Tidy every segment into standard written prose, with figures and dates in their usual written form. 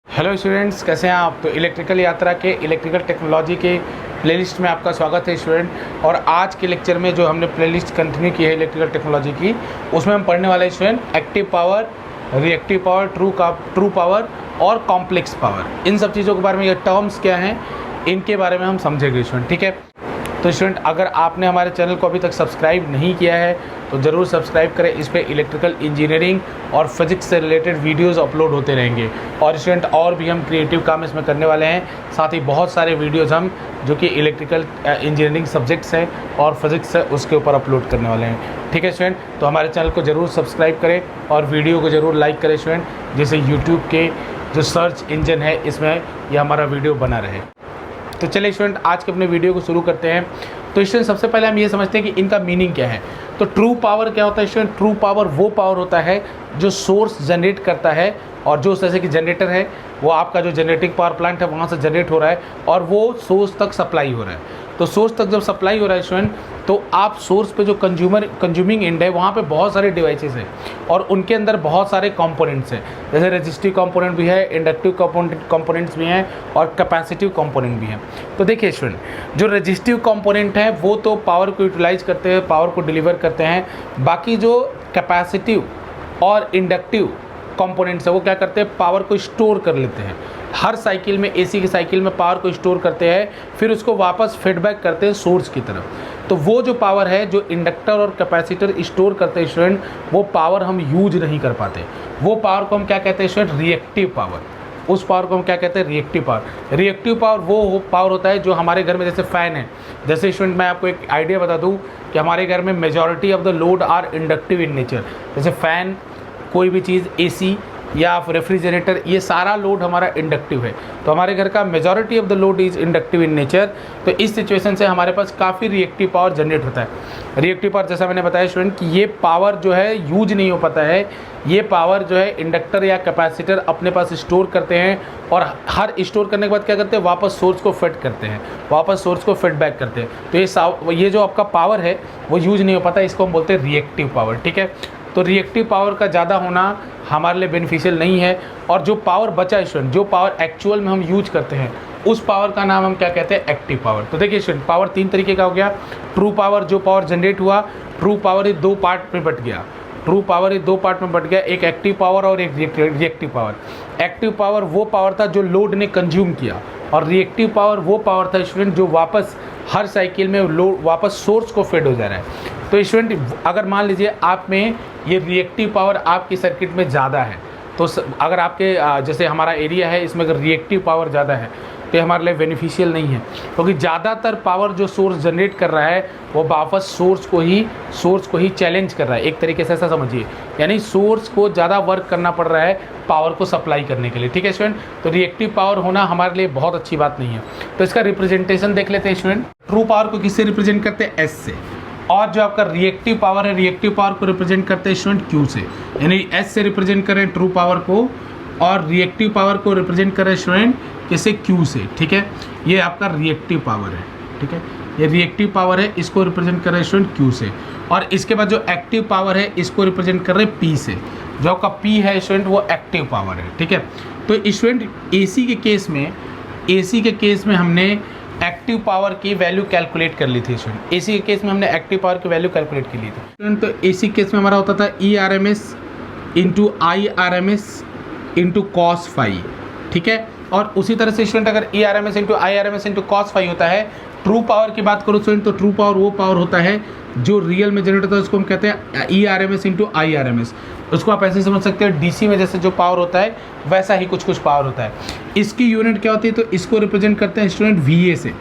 Hello students, कैसे हैं आप। तो इलेक्ट्रिकल यात्रा के इलेक्ट्रिकल टेक्नोलॉजी के प्लेलिस्ट में आपका स्वागत है स्टूडेंट। और आज के लेक्चर में जो हमने प्लेलिस्ट कंटिन्यू की है इलेक्ट्रिकल टेक्नोलॉजी की, उसमें हम पढ़ने वाले student active power, reactive power, true power और कॉम्प्लेक्स पावर। इन सब चीज़ों के बारे में, ये टर्म्स क्या हैं, इनके बारे में हम समझेंगे स्टूडेंट। ठीक है, तो स्टूडेंट अगर आपने हमारे चैनल को अभी तक सब्सक्राइब नहीं किया है तो ज़रूर सब्सक्राइब करें। इस पर इलेक्ट्रिकल इंजीनियरिंग और फिजिक्स से रिलेटेड वीडियोस अपलोड होते रहेंगे। और स्टूडेंट और भी हम क्रिएटिव काम इसमें करने वाले हैं। साथ ही बहुत सारे वीडियोस हम जो कि इलेक्ट्रिकल इंजीनियरिंग सब्जेक्ट्स हैं और फिजिक्स है उसके ऊपर अपलोड करने वाले हैं। ठीक है स्टूडेंट, तो हमारे चैनल को ज़रूर सब्सक्राइब करें और वीडियो को ज़रूर लाइक करें स्टूडेंट, जिससे यूट्यूब के जो सर्च इंजन है इसमें ये हमारा वीडियो बना रहे। तो चलिए स्टूडेंट, आज के अपने वीडियो को शुरू करते हैं। तो स्टूडेंट सबसे पहले हम ये समझते हैं कि इनका मीनिंग क्या है। तो ट्रू पावर क्या होता है स्टूडेंट? ट्रू पावर वो पावर होता है जो सोर्स जनरेट करता है, और जो जैसे कि जनरेटर है वो आपका जो जनरेटिंग पावर प्लांट है वहाँ से जनरेट हो रहा है और वो सोर्स तक सप्लाई हो रहा है। तो सोर्स तक जब सप्लाई हो रहा है स्टूडेंट, तो आप सोर्स पे जो कंज्यूमिंग एंड है वहाँ पे बहुत सारे डिवाइसेस हैं और उनके अंदर बहुत सारे कंपोनेंट्स हैं। जैसे रेजिस्टिव कंपोनेंट भी है, इंडक्टिव कंपोनेंट्स भी हैं और कैपेसिटिव कंपोनेंट भी हैं। तो देखिए स्टूडेंट, जो रेजिस्टिव कंपोनेंट हैं वो तो पावर को यूटिलाइज करते हैं, पावर को डिलीवर करते हैं। बाकी जो कैपेसिटिव और इंडक्टिव कंपोनेंट्स है वो क्या करते हैं? पावर को स्टोर कर लेते हैं। हर साइकिल में, एसी की साइकिल में पावर को स्टोर करते हैं, फिर उसको वापस फीडबैक करते हैं सोर्स की तरफ। तो वो जो पावर है जो इंडक्टर और कैपेसिटर स्टोर करते हैं स्टूडेंट, वो पावर हम यूज नहीं कर पाते। वो पावर को हम क्या कहते हैं स्टूडेंट? Reactive power. उस पावर को हम क्या कहते हैं? Reactive power. रिएक्टिव पावर वो पावर होता है जो हमारे घर में, जैसे फ़ैन है, जैसे स्टूडेंट मैं आपको एक आइडिया बता दूं कि हमारे घर में majority of the load are inductive in nature. जैसे फ़ैन, कोई भी चीज़, एसी या रेफ्रिजरेटर, ये सारा लोड हमारा इंडक्टिव है। तो हमारे घर का majority of the load is inductive in nature. तो इस सिचुएशन से हमारे पास काफ़ी रिएक्टिव पावर जनरेट होता है। रिएक्टिव पावर, जैसा मैंने बताया स्टूडेंट, कि ये पावर जो है यूज नहीं हो पाता है। ये पावर जो है इंडक्टर या कैपेसिटर अपने पास स्टोर करते हैं और हर स्टोर करने के बाद क्या करते हैं? वापस सोर्स को फिट करते हैं, वापस सोर्स को फीडबैक करते हैं। तो ये जो आपका पावर है वो यूज नहीं हो पाता, इसको हम बोलते हैं रिएक्टिव पावर। ठीक है, तो रिएक्टिव पावर का ज़्यादा होना हमारे लिए बेनिफिशियल नहीं है। और जो पावर बचा स्टूडेंट, जो पावर एक्चुअल में हम यूज करते हैं, उस पावर का नाम हम क्या कहते हैं? Active power. तो देखिए स्टूडेंट, पावर तीन तरीके का हो गया। ट्रू पावर, जो पावर जनरेट हुआ, ट्रू पावर ये दो पार्ट में बट गया। ट्रू पावर ये दो पार्ट में बट गया, एक एक्टिव पावर और एक रिएक्टिव पावर। एक्टिव पावर वो पावर था जो लोड ने कंज्यूम किया, और रिएक्टिव पावर वो पावर था स्टूडेंट जो वापस हर साइकिल में लोड वापस सोर्स को फेड हो जा रहा है। तो स्टूडेंट अगर मान लीजिए आप में ये रिएक्टिव पावर आपकी सर्किट में ज़्यादा है, तो अगर आपके जैसे हमारा एरिया है इसमें अगर रिएक्टिव पावर ज़्यादा है तो ये हमारे लिए बेनिफिशियल नहीं है, क्योंकि ज़्यादातर पावर जो सोर्स जनरेट कर रहा है वो वापस सोर्स को ही चैलेंज कर रहा है। एक तरीके से ऐसा समझिए, यानी सोर्स को ज़्यादा वर्क करना पड़ रहा है पावर को सप्लाई करने के लिए। ठीक है स्टूडेंट, तो रिएक्टिव पावर होना हमारे लिए बहुत अच्छी बात नहीं है। तो इसका रिप्रेजेंटेशन देख लेते हैं स्टूडेंट। ट्रू पावर को किससे रिप्रेजेंट करते हैं? एस से। और जो आपका रिएक्टिव पावर है, रिएक्टिव पावर को रिप्रेजेंट करते हैं स्टूडेंट क्यू से। यानी एस से रिप्रेजेंट करें ट्रू पावर को, और रिएक्टिव पावर को रिप्रेजेंट करें स्टूडेंट कैसे? क्यू से। ठीक है, ये आपका रिएक्टिव पावर है। ठीक है, ये रिएक्टिव पावर है, इसको रिप्रेजेंट कर रहे हैं स्टूडेंट क्यू से। और इसके बाद जो एक्टिव पावर है इसको रिप्रेजेंट कर रहे हैं पी से। जो आपका पी है स्टूडेंट वो एक्टिव पावर है। ठीक है, तो स्टूडेंट एसी के केस में हमने एक्टिव पावर की वैल्यू कैलकुलेट कर ली थी स्टूडेंट। एसी के केस में हमने एक्टिव पावर की वैल्यू कैलकुलेट कर ली थी स्टूडेंट। तो एसी केस में हमारा होता था ERMS into IRMS into cos phi. ठीक है, और उसी तरह से स्टूडेंट अगर ERMS into IRMS into cos phi होता है, ट्रू पावर की बात करो स्टूडेंट, तो ट्रू पावर वो पावर होता है जो रियल में जनरेट होता है, उसको हम कहते हैं ERMS इंटू IRMS। उसको आप ऐसे समझ सकते हो, डीसी में जैसे जो पावर होता है वैसा ही कुछ पावर होता है। इसकी यूनिट क्या होती है? तो इसको रिप्रेजेंट करते हैं स्टूडेंट VA से।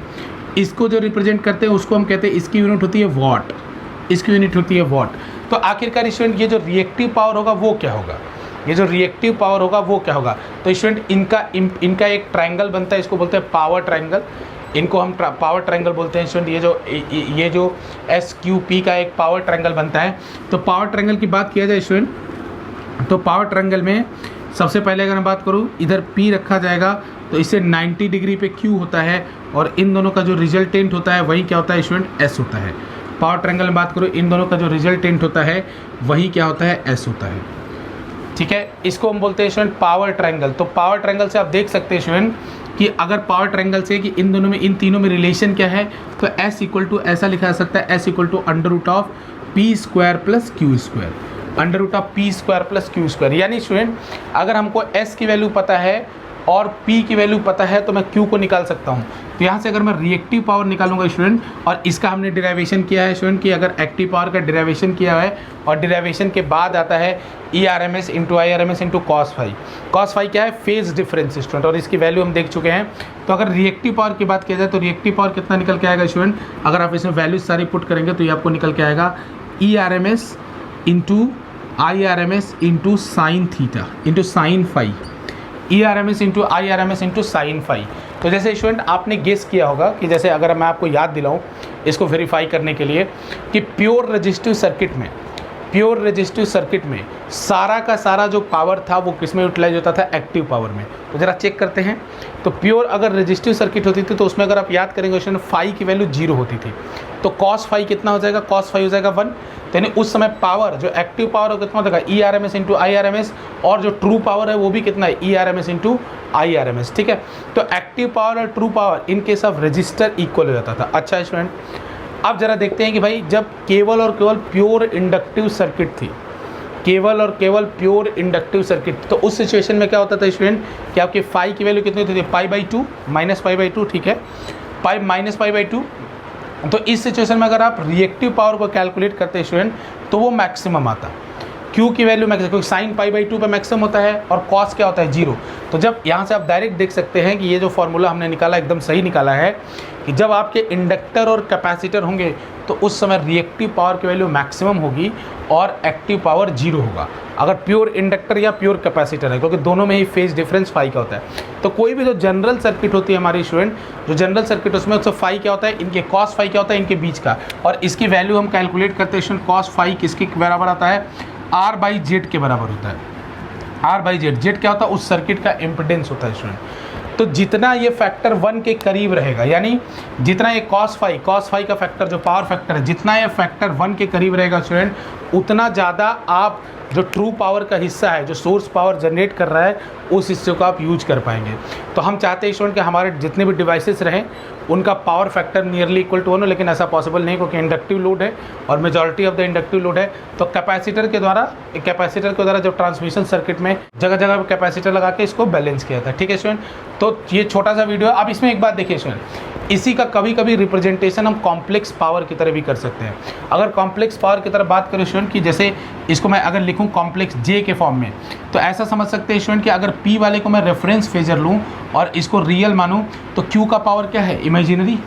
इसको जो रिप्रेजेंट करते हैं उसको हम कहते हैं, इसकी यूनिट होती है वॉट। इसकी यूनिट होती है वॉट। तो आखिरकार स्टूडेंट ये जो रिएक्टिव पावर होगा वो क्या होगा? ये जो रिएक्टिव पावर होगा वो क्या होगा? तो स्टूडेंट इनका एक ट्रायंगल बनता है, इसको बोलते हैं पावर ट्रायंगल। इनको हम पावर ट्रायंगल बोलते हैं स्टूडेंट। ये जो SQP का एक पावर ट्रायंगल बनता है। तो पावर ट्रायंगल की बात किया जाए स्टूडेंट, तो पावर ट्रायंगल में सबसे पहले अगर मैं बात करूँ, इधर P रखा जाएगा तो इससे 90 डिग्री पे Q होता है, और इन दोनों का जो रिजल्टेंट होता है वही क्या होता है स्टूडेंट? S होता है। पावर ट्रायंगल में बात करूँ, इन दोनों का जो रिजल्टेंट होता है वही क्या होता है? S होता है। ठीक है, इसको हम बोलते हैं स्टूडेंट पावर ट्रायंगल। तो पावर ट्रायंगल से आप देख सकते हैं स्टूडेंट कि अगर पावर ट्रायंगल से कि इन दोनों में, इन तीनों में रिलेशन क्या है, तो S इक्वल टू ऐसा लिखा जा सकता है, S equal to under root of P square plus Q square, under root of P square plus Q square. यानी स्टूडेंट अगर हमको S की वैल्यू पता है और P की वैल्यू पता है तो मैं Q को निकाल सकता हूँ। तो यहाँ से अगर मैं रिएक्टिव पावर निकालूंगा स्टूडेंट, और इसका हमने डिराइवेशन किया है स्टूडेंट कि अगर एक्टिव पावर का डिराइवेशन किया है और डिराइवेशन के बाद आता है ERMS into IRMS into cos phi. Cos phi क्या है, फेज डिफरेंस स्टूडेंट, और इसकी वैल्यू हम देख चुके हैं। तो अगर रिएक्टिव पावर की बात किया जाए तो रिएक्टिव पावर कितना निकल के आएगा स्टूडेंट, अगर आप इसमें वैल्यूज सारी पुट करेंगे तो ये आपको निकल के आएगा ERMS into IRMS into sine theta into sine phi, ERMS into IRMS into sine phi. तो जैसे स्टूडेंट आपने गेस किया होगा कि जैसे अगर मैं आपको याद दिलाऊं इसको वेरीफाई करने के लिए कि प्योर रेजिस्टिव सर्किट में सारा का सारा जो पावर था वो किस में यूटिलाइज होता था, एक्टिव पावर में। तो ज़रा चेक करते हैं। तो प्योर अगर रेजिस्टिव सर्किट होती थी तो उसमें अगर आप याद करेंगे स्टूडेंट फाई की वैल्यू 0 होती थी, तो कॉस फाई कितना हो जाएगा, कॉस फाई हो जाएगा 1। तो यानी उस समय पावर जो एक्टिव पावर है कितना हो जाएगा, ERMS इंटू IRMS, और जो ट्रू पावर है वो भी कितना है, ERMS इंटू IRMS। ठीक है, तो एक्टिव पावर और true power in case of register equal हो जाता था। अच्छा स्टूडेंट, अब जरा देखते हैं कि भाई जब केवल और केवल प्योर इंडक्टिव सर्किट थी, केवल और केवल प्योर इंडक्टिव सर्किट, तो उस सिचुएशन में क्या होता था स्टूडेंट कि आपकी फाई की वैल्यू कितनी होती थी, π/2 माइनस π/2। ठीक है, पाई माइनस π/2। तो इस सिचुएशन में अगर आप रिएक्टिव पावर को कैलकुलेट करते हैं स्टूडेंट तो वो मैक्सिमम आता, Q की वैल्यू मैक्सिमम, क्योंकि साइन π/2 पे मैक्सिमम होता है और कॉस क्या होता है, 0। तो जब यहाँ से आप डायरेक्ट देख सकते हैं कि ये जो फॉर्मूला हमने निकाला एकदम सही निकाला है कि जब आपके इंडक्टर और कैपेसिटर होंगे तो उस समय रिएक्टिव पावर की वैल्यू मैक्सिमम होगी और एक्टिव पावर 0 होगा, अगर प्योर इंडक्टर या प्योर कैपेसिटर है, क्योंकि दोनों में ही फेज डिफरेंस फाई का होता है। तो कोई भी जो जनरल सर्किट होती है हमारी स्टूडेंट, जो जनरल सर्किट उसमें उसका फाई क्या होता है, इनके कॉस फाई क्या होता है, इनके बीच का, और इसकी वैल्यू हम कैलकुलेट करते हैं स्टूडेंट, कॉस फाई किसके बराबर आता है, R/Z के बराबर होता है। R/Z, Z क्या होता है, उस सर्किट का इम्पिडेंस होता है स्टूडेंट। तो जितना ये फैक्टर 1 के करीब रहेगा, यानी जितना ये कॉस फाई का फैक्टर जो पावर फैक्टर है, जितना ये फैक्टर 1 के करीब रहेगा स्टूडेंट, उतना ज़्यादा आप जो ट्रू पावर का हिस्सा है, जो सोर्स पावर जनरेट कर रहा है, उस हिस्से को आप यूज कर पाएंगे। तो हम चाहते हैं स्टूडेंट कि हमारे जितने भी डिवाइसेस रहें उनका power factor nearly equal to 1 हो, लेकिन ऐसा पॉसिबल नहीं क्योंकि इंडक्टिव लोड है और majority of the inductive load है। तो कैपेसिटर के द्वारा जब ट्रांसमिशन सर्किट में जगह जगह कैपेसिटर लगा के इसको बैलेंस किया था। ठीक है स्टूडेंट, तो ये छोटा सा वीडियो। अब इसमें एक बात देखिए स्टूडेंट, इसी का कभी कभी रिप्रेजेंटेशन हम कॉम्प्लेक्स पावर की तरह भी कर सकते हैं। अगर कॉम्प्लेक्स पावर की तरह बात करें स्टूडेंट कि जैसे इसको मैं अगर लिखूं कॉम्प्लेक्स J के फॉर्म में, तो ऐसा समझ सकते हैं स्टूडेंट कि अगर P वाले को मैं रेफरेंस फेजर लूं और इसको रियल मानूं तो Q का पावर क्या है, इमेजिनरी।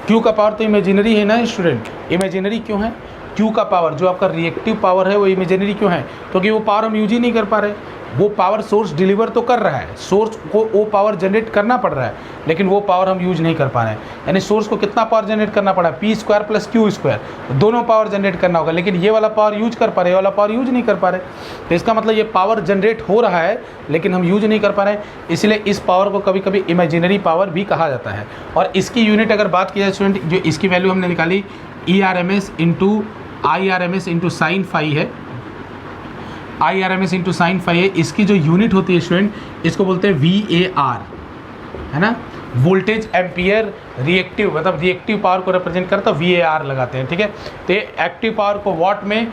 Q का पावर तो इमेजिनरी है ना स्टूडेंट, इमेजिनरी क्यों है, Q का पावर जो आपका रिएक्टिव पावर है वो इमेजिनरी क्यों है, क्योंकि वो पावर हम यूज ही नहीं कर पा रहे। वो पावर सोर्स डिलीवर तो कर रहा है, सोर्स को वो पावर जनरेट करना पड़ रहा है, लेकिन वो पावर हम यूज नहीं कर पा रहे हैं। यानी सोर्स को कितना पावर जनरेट करना पड़ा, P² प्लस Q², दोनों पावर जनरेट करना होगा, लेकिन ये वाला पावर यूज कर पा रहे, ये वाला पावर यूज नहीं कर पा रहे। तो इसका मतलब ये पावर जनरेट हो रहा है लेकिन हम यूज नहीं कर पा रहे हैं, इसलिए इस पावर को कभी कभी इमेजिनरी पावर भी कहा जाता है। और इसकी यूनिट अगर बात की जाए स्टूडेंट, जो इसकी वैल्यू हमने निकाली ERMS into IRMS into sine phi है, IRMS इंटू साइन फाई है, इसकी जो यूनिट होती है स्टूडेंट इसको बोलते हैं VAR, है ना, वोल्टेज एम्पियर रिएक्टिव, मतलब रिएक्टिव पावर को रिप्रेजेंट करता है VAR लगाते हैं। ठीक है, तो ये एक्टिव पावर को वॉट में,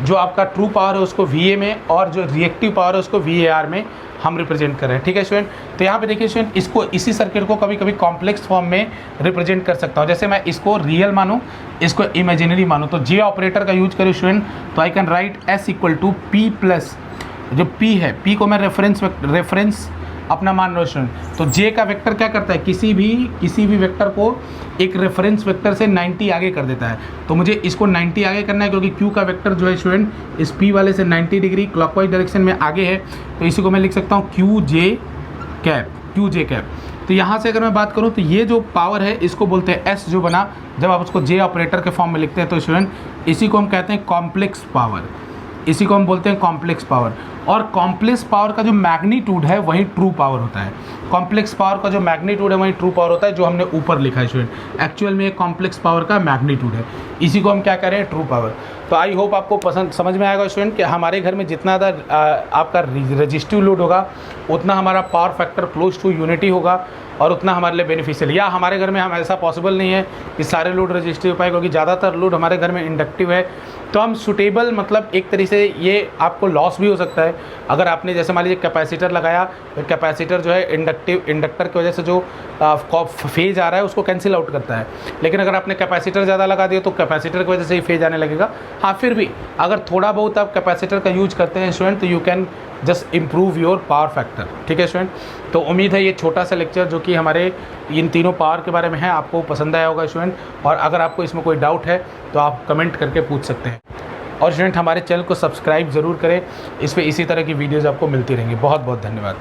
जो आपका ट्रू पावर है उसको VA में, और जो रिएक्टिव पावर है उसको VAR में हम रिप्रेजेंट कर रहे हैं। ठीक है स्टूडेंट, तो यहाँ पे देखिए स्टूडेंट, इसको इसी सर्किट को कभी कभी कॉम्प्लेक्स फॉर्म में रिप्रेजेंट कर सकता हूँ। जैसे मैं इसको रियल मानूँ, इसको इमेजिनरी मानूँ, तो J ऑपरेटर का यूज करूँ स्टूडेंट, तो I can write S equal to P plus, जो P है, P को मैं रेफरेंस अपना मान रहा हूँ स्टूडेंट। तो J का वेक्टर क्या करता है, किसी भी वेक्टर को एक रेफरेंस वेक्टर से 90 आगे कर देता है। तो मुझे इसको 90 आगे करना है क्योंकि Q का वेक्टर जो है स्टूडेंट इस P वाले से 90 डिग्री क्लॉकवाइज डायरेक्शन में आगे है, तो इसी को मैं लिख सकता हूँ QJ कैप। तो यहाँ से अगर मैं बात करूँ तो ये जो पावर है इसको बोलते हैं S जो बना, जब आप उसको J ऑपरेटर के फॉर्म में लिखते हैं तो स्टूडेंट इसी को हम कहते हैं कॉम्प्लेक्स पावर। इसी को हम बोलते हैं कॉम्प्लेक्स पावर। और कॉम्प्लेक्स पावर का जो मैग्नीट्यूड है वही ट्रू पावर होता है। कॉम्प्लेक्स पावर का जो मैग्नीट्यूड है वही ट्रू पावर होता है, जो हमने ऊपर लिखा है स्टूडेंट। एक्चुअल में ये कॉम्प्लेक्स पावर का मैग्नीट्यूड है, इसी को हम क्या कह रहे हैं, ट्रू पावर। तो आई होप आपको पसंद समझ में आएगा स्टूडेंट कि हमारे घर में जितना ज़्यादा आपका रजिस्टिव लोड होगा उतना हमारा power factor close to unity होगा और उतना हमारे लिए बेनिफिशियल। या हमारे घर में हम ऐसा पॉसिबल नहीं है कि सारे लोड रजिस्टिव हो पाए, क्योंकि ज़्यादातर लोड हमारे घर में इंडक्टिव है। तो हम सुटेबल, मतलब एक तरीके से ये आपको लॉस भी हो सकता है अगर आपने जैसे मान लीजिए कैपेसिटर लगाया, तो कैपेसिटर जो है इंडक्टर की वजह से जो फेज आ रहा है उसको कैंसिल आउट करता है। लेकिन अगर आपने कैपेसिटर ज़्यादा लगा दिया तो कैपेसिटर की वजह से ही फेज आने लगेगा। हाँ, फिर भी अगर थोड़ा बहुत आप कैपेसिटर का यूज करते हैं स्टूडेंट, तो you can just improve your power factor. ठीक है स्टूडेंट, तो उम्मीद है ये छोटा सा लेक्चर जो कि हमारे इन तीनों पावर के बारे में है आपको पसंद आया होगा स्टूडेंट। और अगर आपको इसमें कोई डाउट है तो आप कमेंट करके पूछ सकते हैं। और स्टूडेंट हमारे चैनल को सब्सक्राइब ज़रूर करें, इस पर इसी तरह की वीडियोज़ आपको मिलती रहेंगी। बहुत बहुत धन्यवाद।